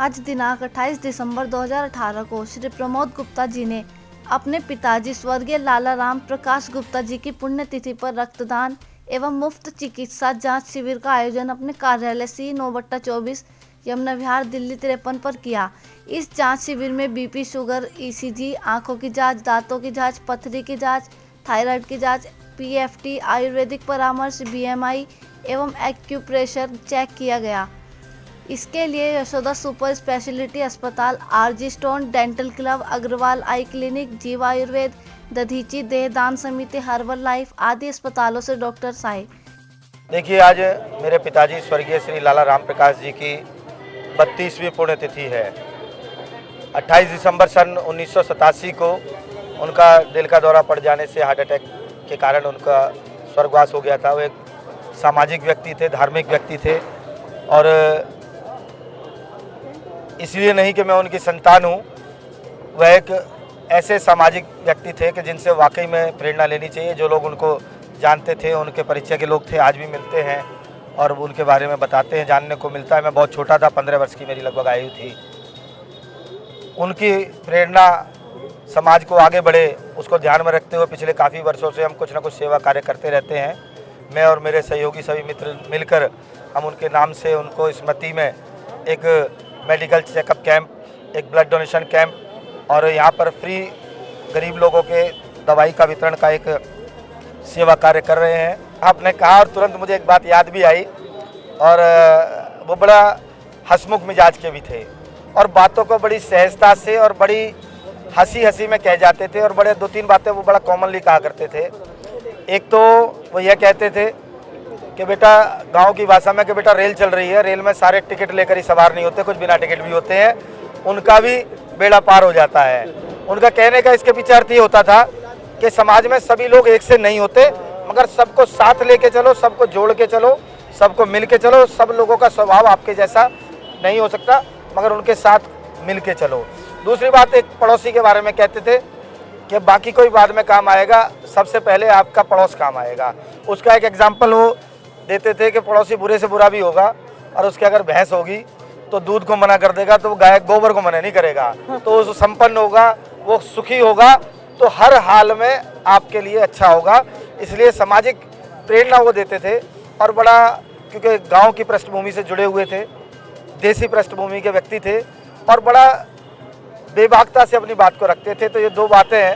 आज दिनांक 28 दिसंबर 2018 को श्री प्रमोद गुप्ता जी ने अपने पिताजी स्वर्गीय लाला राम प्रकाश गुप्ता जी की पुण्यतिथि पर रक्तदान एवं मुफ्त चिकित्सा जांच शिविर का आयोजन अपने कार्यालय C/9/24 यमुना विहार दिल्ली 53 पर किया। इस जांच शिविर में बीपी, शुगर, ECG, आंखों की जांच, दांतों की जांच, पथरी की जांच, थायराइड की जांच, PFT, आयुर्वेदिक परामर्श, BMI एवं एक्यूप्रेशर चेक किया गया। इसके लिए यशोदा सुपर स्पेशलिटी अस्पताल, RG stone dental club, Agarwal eye clinic, Jiva Ayurveda, Dadhichi देहदान समिति, हर्बल लाइफ आदि अस्पतालों से डॉक्टर्स आए। देखिए, आज मेरे पिताजी स्वर्गीय श्री लाला राम प्रकाश जी की 32वीं पुण्यतिथि है। 28 दिसंबर सन 1987 को उनका दिल का दौरा पड़ जाने से हार्ट अटैक के कारण उनका स्वर्गवास हो गया था। वो एक सामाजिक व्यक्ति थे, धार्मिक व्यक्ति थे और इसलिए नहीं कि मैं उनकी संतान हूँ, वह एक ऐसे सामाजिक व्यक्ति थे कि जिनसे वाकई में प्रेरणा लेनी चाहिए। जो लोग उनको जानते थे, उनके परिचय के लोग थे, आज भी मिलते हैं और उनके बारे में बताते हैं, जानने को मिलता है। मैं बहुत छोटा था, 15 वर्ष की मेरी लगभग आयु थी। उनकी प्रेरणा समाज को आगे बढ़े उसको ध्यान में रखते हुए पिछले काफ़ी वर्षों से हम कुछ ना कुछ सेवा कार्य करते रहते हैं। मैं और मेरे सहयोगी सभी मित्र मिलकर हम उनके नाम से उनको स्मृति में एक मेडिकल चेकअप कैंप, एक ब्लड डोनेशन कैंप और यहाँ पर फ्री गरीब लोगों के दवाई का वितरण का एक सेवा कार्य कर रहे हैं। आपने कहा और तुरंत मुझे एक बात याद भी आई और वो बड़ा हंसमुख मिजाज के भी थे और बातों को बड़ी सहजता से और बड़ी हंसी हंसी में कह जाते थे और बड़े 2-3 बातें वो बड़ा कॉमनली कहा करते थे। एक तो वो यह कहते थे कि बेटा, गांव की भाषा में, कि बेटा रेल चल रही है, रेल में सारे टिकट लेकर ही सवार नहीं होते, कुछ बिना टिकट भी होते हैं, उनका भी बेड़ा पार हो जाता है। उनका कहने का इसके पीछे अर्थ ये होता था कि समाज में सभी लोग एक से नहीं होते, मगर सबको साथ लेके चलो, सबको जोड़ के चलो, सबको मिल के चलो। सब लोगों का स्वभाव आपके जैसा नहीं हो सकता, मगर उनके साथ मिल के चलो। दूसरी बात, एक पड़ोसी के बारे में कहते थे कि बाकी कोई बाद में काम आएगा, सबसे पहले आपका पड़ोस काम आएगा। उसका एक एग्जाम्पल वो देते थे कि पड़ोसी बुरे से बुरा भी होगा और उसके अगर भैंस होगी तो दूध को मना कर देगा, तो वो गाय गोबर को मना नहीं करेगा, तो वो संपन्न होगा, वो सुखी होगा, तो हर हाल में आपके लिए अच्छा होगा। इसलिए सामाजिक प्रेरणा वो देते थे और बड़ा, क्योंकि गांव की पृष्ठभूमि से जुड़े हुए थे, देसी पृष्ठभूमि के व्यक्ति थे और बड़ा बेबाकता से अपनी बात को रखते थे। तो ये 2 बातें हैं,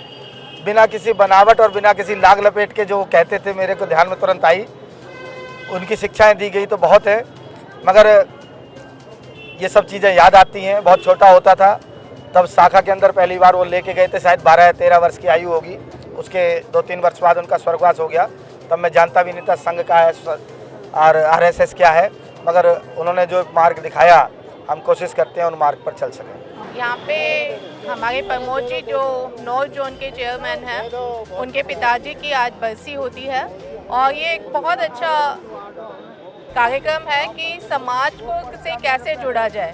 बिना किसी बनावट और बिना किसी लाग लपेट के जो कहते थे, मेरे को ध्यान में तुरंत आई। उनकी शिक्षाएं दी गई तो बहुत है, मगर ये सब चीज़ें याद आती हैं। बहुत छोटा होता था तब शाखा के अंदर पहली बार वो लेके गए थे, शायद 12 या 13 वर्ष की आयु होगी। उसके 2-3 वर्ष बाद उनका स्वर्गवास हो गया। तब मैं जानता भी नहीं था संघ का है और RSS क्या है, मगर उन्होंने जो मार्ग दिखाया, हम कोशिश करते हैं उन मार्ग पर चल सकें। यहाँ पे हमारे प्रमोद जी जो नॉर्थ जोन के चेयरमैन हैं, उनके पिताजी की आज बरसी होती है और ये एक बहुत अच्छा कार्यक्रम है कि समाज को से कैसे जुड़ा जाए,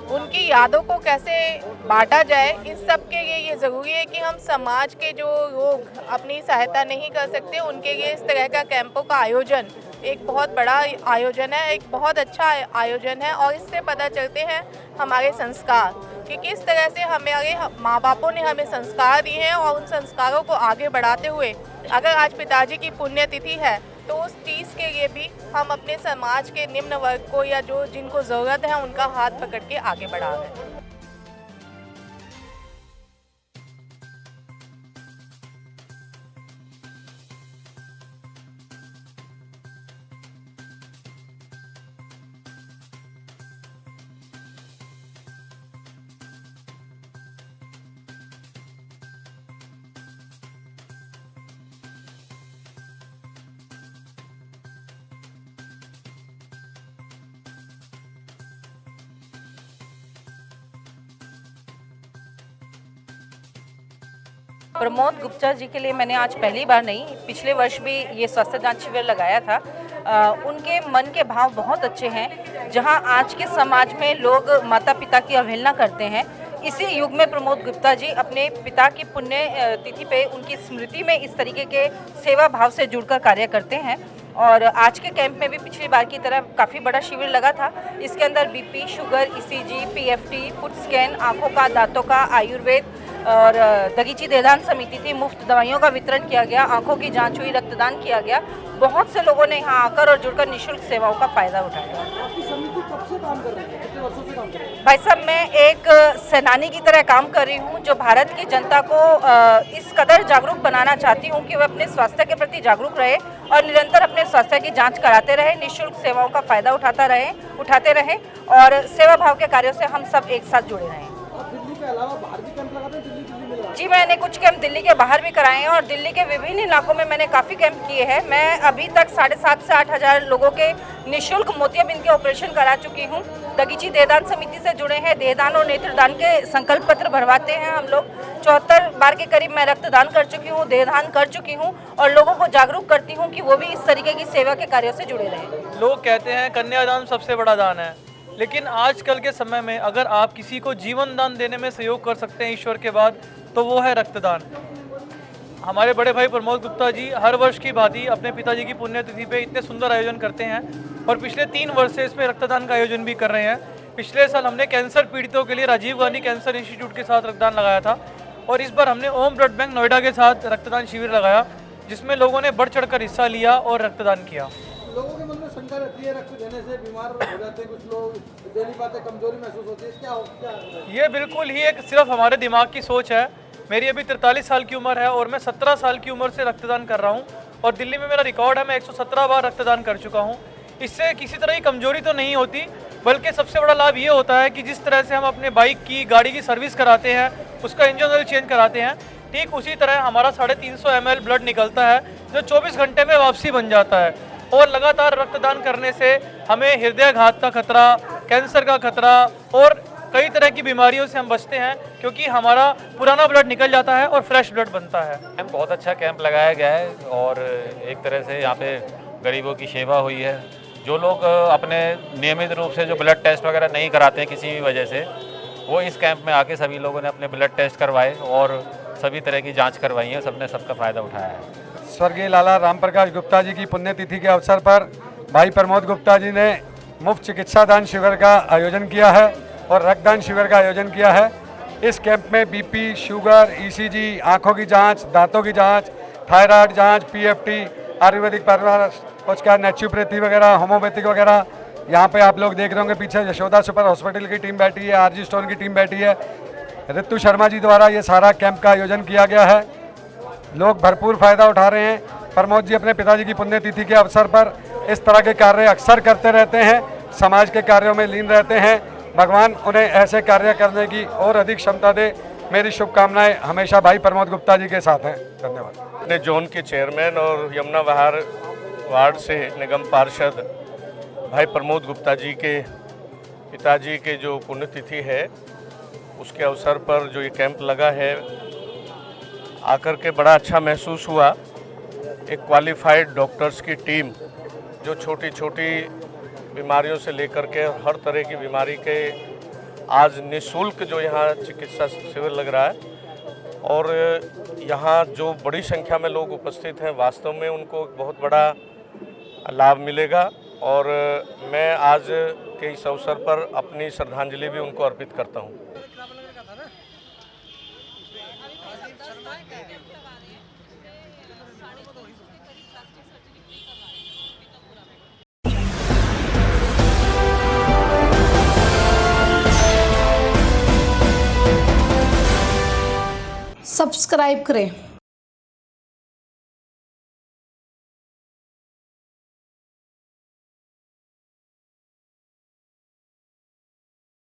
उनकी यादों को कैसे बांटा जाए। इस सब के लिए ये ज़रूरी है कि हम समाज के जो लोग अपनी सहायता नहीं कर सकते, उनके लिए इस तरह का कैंपों का आयोजन एक बहुत बड़ा आयोजन है, एक बहुत अच्छा आयोजन है। और इससे पता चलते हैं हमारे संस्कार कि किस तरह से हमारे माँ बापों ने हमें संस्कार दिए हैं और उन संस्कारों को आगे बढ़ाते हुए अगर आज पिताजी की पुण्यतिथि है तो उस चीज़ के लिए भी हम अपने समाज के निम्न वर्ग को या जो जिनको ज़रूरत है उनका हाथ पकड़ के आगे बढ़ा रहे हैं। प्रमोद गुप्ता जी के लिए मैंने आज पहली बार नहीं, पिछले वर्ष भी ये स्वास्थ्य जांच शिविर लगाया था। उनके मन के भाव बहुत अच्छे हैं। जहां आज के समाज में लोग माता पिता की अवहेलना करते हैं, इसी युग में प्रमोद गुप्ता जी अपने पिता की पुण्य तिथि पे उनकी स्मृति में इस तरीके के सेवा भाव से जुड़कर कार्य करते हैं और आज के कैंप में भी पिछली बार की तरह काफ़ी बड़ा शिविर लगा था। इसके अंदर BP, sugar, ECG, PFT, foot scan, आँखों का, दांतों का, आयुर्वेद और दगीची देदान समिति थी। मुफ्त दवाइयों का वितरण किया गया, आँखों की जांच हुई, रक्तदान किया गया। बहुत से लोगों ने यहाँ आकर और जुड़कर निःशुल्क सेवाओं का फ़ायदा उठाया। आपकी समिति कब से काम कर रही है, कितने वर्षों से काम कर रही है? भाई साहब, मैं एक सेनानी की तरह काम कर रही हूँ जो भारत की जनता को इस कदर जागरूक बनाना चाहती हूँ कि वह अपने स्वास्थ्य के प्रति जागरूक रहे और निरंतर अपने स्वास्थ्य की जांच कराते रहे, निःशुल्क सेवाओं का फायदा उठाते रहे और सेवा भाव के कार्यों से हम सब एक साथ जुड़े रहें। आप दिल्ली के अलावा बाहर भी कैंप लगाते हैं? दिल्ली में लगाते हैं? जी, मैंने कुछ कैंप दिल्ली के बाहर भी कराए हैं और दिल्ली के विभिन्न इलाकों में मैंने काफ़ी कैंप किए हैं। मैं अभी तक 7,500 से 8,000 लोगों के निःशुल्क मोतियाबिंद के ऑपरेशन करा चुकी हूँ। दगीची देहदान समिति से जुड़े हैं, देहदान और नेत्रदान के संकल्प पत्र भरवाते हैं हम लोग। 74 बार के करीब मैं रक्तदान कर चुकी हूँ, देहदान कर चुकी हूँ और लोगों को जागरूक करती हूँ कि वो भी इस तरीके की सेवा के कार्यों से जुड़े रहें। लोग कहते हैं कन्यादान सबसे बड़ा दान है, लेकिन आजकल के समय में अगर आप किसी को जीवन दान देने में सहयोग कर सकते हैं ईश्वर के बाद, तो वो है रक्तदान। हमारे बड़े भाई प्रमोद गुप्ता जी हर वर्ष की भांति अपने पिताजी की पुण्यतिथि पे इतने सुंदर आयोजन करते हैं और पिछले 3 वर्ष से इसमें रक्तदान का आयोजन भी कर रहे हैं। पिछले साल हमने कैंसर पीड़ितों के लिए राजीव गांधी कैंसर इंस्टीट्यूट के साथ रक्तदान लगाया था और इस बार हमने ओम ब्लड बैंक नोएडा के साथ रक्तदान शिविर लगाया, जिसमें लोगों ने बढ़ चढ़कर हिस्सा लिया और रक्तदान किया। लोगों के मन में शंका रहती है, रक्त देने से बीमार हो जाते हैं कुछ लोग, दे नहीं पाते, कमजोरी महसूस होती है, क्या होता है? ये बिल्कुल ही एक सिर्फ हमारे दिमाग की सोच है। मेरी अभी 43 साल की उम्र है और मैं 17 साल की उम्र से रक्तदान कर रहा हूँ और दिल्ली में मेरा रिकॉर्ड है, मैं 117 बार रक्तदान कर चुका हूँ। इससे किसी तरह की कमजोरी तो नहीं होती, बल्कि सबसे बड़ा लाभ ये होता है कि जिस तरह से हम अपने बाइक की, गाड़ी की सर्विस कराते हैं, उसका इंजन ऑयल चेंज कराते हैं, ठीक उसी तरह हमारा 350 ml ब्लड निकलता है जो 24 घंटे में वापसी बन जाता है। और लगातार रक्तदान करने से हमें हृदयाघात का खतरा, कैंसर का खतरा और कई तरह की बीमारियों से हम बचते हैं, क्योंकि हमारा पुराना ब्लड निकल जाता है और फ्रेश ब्लड बनता है। कैंप बहुत अच्छा कैंप लगाया गया है और एक तरह से यहाँ पे गरीबों की सेवा हुई है। जो लोग अपने नियमित रूप से जो ब्लड टेस्ट वगैरह नहीं कराते हैं किसी भी वजह से, वो इस कैंप में आके सभी लोगों ने अपने ब्लड टेस्ट करवाए और सभी तरह की जांच करवाई है, सबने सबका फ़ायदा उठाया है। स्वर्गीय लाला राम प्रकाश गुप्ता जी की पुण्यतिथि के अवसर पर भाई प्रमोद गुप्ता जी ने मुफ्त चिकित्सा दान शिविर का आयोजन किया है और रक्तदान शिविर का आयोजन किया है। इस कैंप में बीपी, शुगर, ईसीजी, आँखों की जांच, दांतों की जांच, थायराइड जांच, पीएफटी, आयुर्वेदिक परामर्श, उसका नेचुरोपैथी वगैरह, होम्योपैथिक वगैरह। यहाँ पे आप लोग देख रहे होंगे पीछे यशोदा सुपर हॉस्पिटल की टीम बैठी है, आरजी स्टोन की टीम बैठी है, ऋतु शर्मा जी द्वारा ये सारा कैंप का आयोजन किया गया है। लोग भरपूर फ़ायदा उठा रहे हैं। प्रमोद जी अपने पिताजी की पुण्यतिथि के अवसर पर इस तरह के कार्य अक्सर करते रहते हैं, समाज के कार्यों में लीन रहते हैं। भगवान उन्हें ऐसे कार्य करने की और अधिक क्षमता दे। मेरी शुभकामनाएं हमेशा भाई प्रमोद गुप्ता जी के साथ हैं। धन्यवाद। अपने जोन के चेयरमैन और यमुना बहार वार्ड से निगम पार्षद भाई प्रमोद गुप्ता जी के पिताजी के जो पुण्यतिथि है, उसके अवसर पर जो ये कैंप लगा है, आकर के बड़ा अच्छा महसूस हुआ। एक क्वालिफाइड डॉक्टर्स की टीम जो छोटी छोटी बीमारियों से लेकर के हर तरह की बीमारी के आज निःशुल्क जो यहाँ चिकित्सा शिविर लग रहा है और यहाँ जो बड़ी संख्या में लोग उपस्थित हैं, वास्तव में उनको बहुत बड़ा लाभ मिलेगा और मैं आज के इस अवसर पर अपनी श्रद्धांजलि भी उनको अर्पित करता हूँ। सब्सक्राइब करें